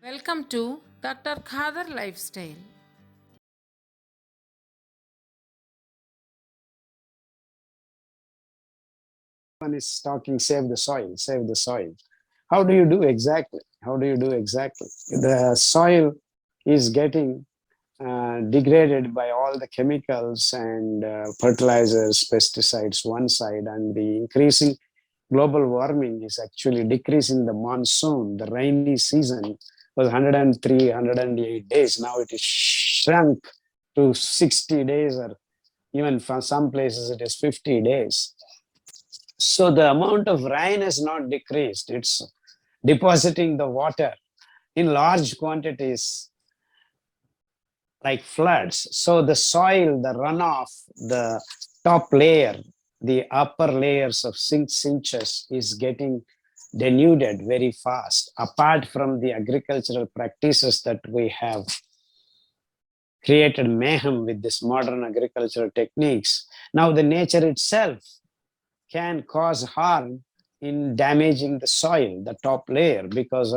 Welcome to Dr. Khadar Lifestyle. One is talking, save the soil, save the soil. How do you do exactly? How do you do exactly? The soil is getting degraded by all the chemicals and fertilizers, pesticides, one side, and the increasing global warming is actually decreasing the monsoon. The rainy season was 103, 108 days. Now it is shrunk to 60 days, or even for some places it is 50 days. So the amount of rain has not decreased. It's depositing the water in large quantities like floods. So the soil, the runoff, the top layer, the upper layers of 6 inches is getting denuded very fast. Apart from the agricultural practices that we have created mayhem with this modern agricultural techniques, now the nature itself can cause harm in damaging the soil, the top layer, because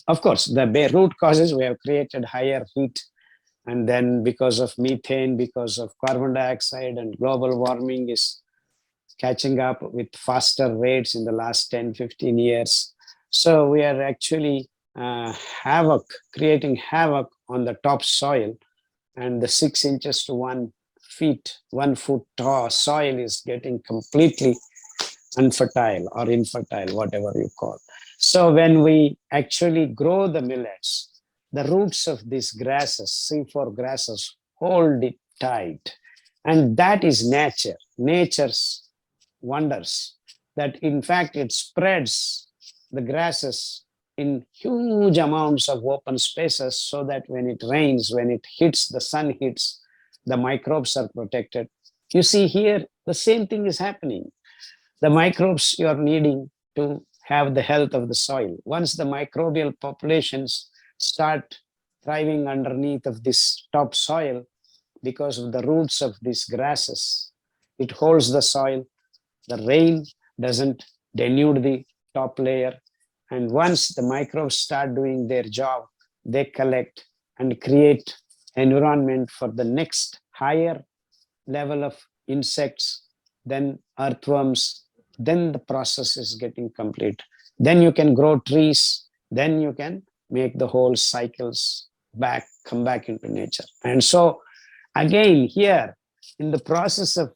of course, the root causes. We have created higher heat, and then because of methane, because of carbon dioxide, and global warming is catching up with faster rates in the last 10, 15 years. So we are actually havoc, creating havoc on the top soil, and the 6 inches to 1 feet, 1 foot tall soil is getting completely unfertile or infertile, whatever you call. So when we actually grow the millets, the roots of these grasses, C4 grasses, hold it tight. And that is nature, nature's wonders, that in fact it spreads the grasses in huge amounts of open spaces so that when it rains, when it hits, the sun hits, the microbes are protected. You see here, the same thing is happening. The microbes you are needing to have the health of the soil. Once the microbial populations start thriving underneath of this top soil because of the roots of these grasses, it holds the soil. The rain doesn't denude the top layer. And once the microbes start doing their job, they collect and create environment for the next higher level of insects, then earthworms, then the process is getting complete. Then you can grow trees, then you can make the whole cycles back, come back into nature. And so again, here in the process of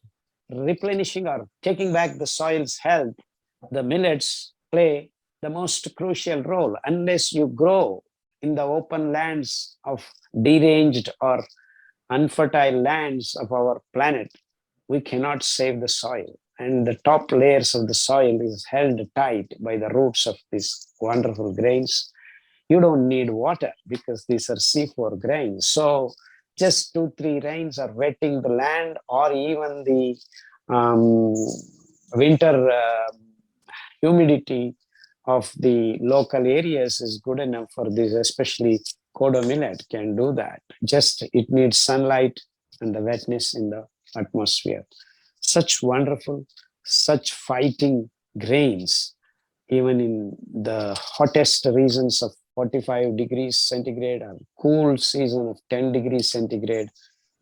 replenishing or taking back the soil's health, the millets play the most crucial role. Unless you grow in the open lands of deranged or unfertile lands of our planet, we cannot save the soil. And the top layers of the soil is held tight by the roots of these wonderful grains. You don't need water because these are C4 grains. So just 2, 3 rains are wetting the land, or even the um, winter humidity of the local areas is good enough for this, especially kodo millet can do that. Just it needs sunlight and the wetness in the atmosphere. Such wonderful, such fighting grains, even in the hottest regions of 45 degrees centigrade or cool season of 10 degrees centigrade,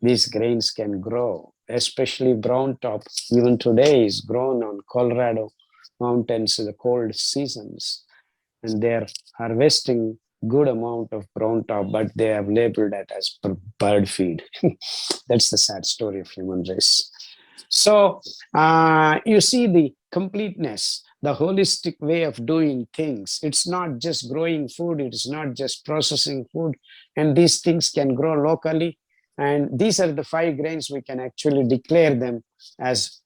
these grains can grow, especially brown top. Even today is grown on Colorado mountains in the cold seasons, and they're harvesting good amount of brown top, but they have labeled it as bird feed. That's the sad story of human race. So you see the completeness, the holistic way of doing things. It's not just growing food, it's not just processing food, and these things can grow locally. And these are the 5 grains we can actually declare them as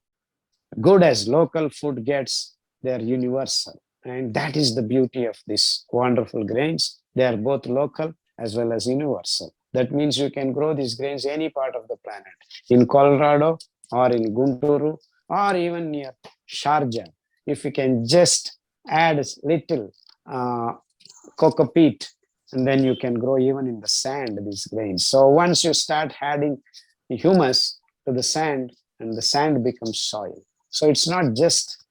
good as local food gets. They're universal. And that is the beauty of these wonderful grains. They are both local as well as universal. That means you can grow these grains any part of the planet, in Colorado or in Gunturu or even near Sharjah. If you can just add a little uh, cocoa peat, and then you can grow even in the sand these grains. So once you start adding humus to the sand, and the sand becomes soil. So it's not just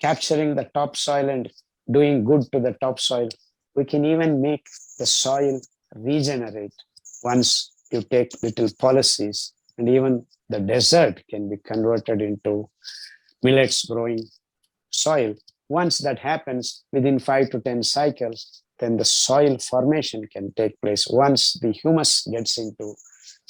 capturing the topsoil and doing good to the topsoil. We can even make the soil regenerate once you take little policies, and even the desert can be converted into millets growing soil. Once that happens within 5 to 10 cycles, then the soil formation can take place. Once the humus gets into,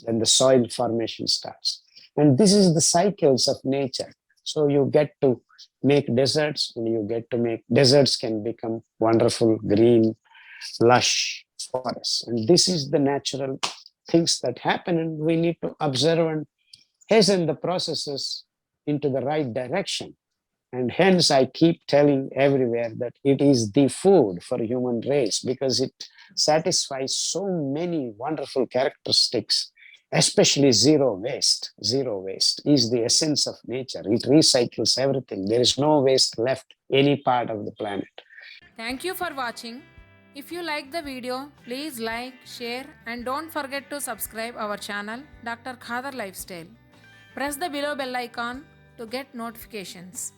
then the soil formation starts. And this is the cycles of nature. So you get to make deserts, and you get to make deserts can become wonderful green lush forests. And this is the natural things that happen, and we need to observe and hasten the processes into the right direction. And hence I keep telling everywhere that it is the food for human race, because it satisfies so many wonderful characteristics, especially zero waste. Zero waste is the essence of nature. It recycles everything. There is no waste left any part of the planet. Thank you for watching. If you like the video, please like, share and don't forget to subscribe our channel Dr. Khadar Lifestyle. Press the below bell icon to get notifications.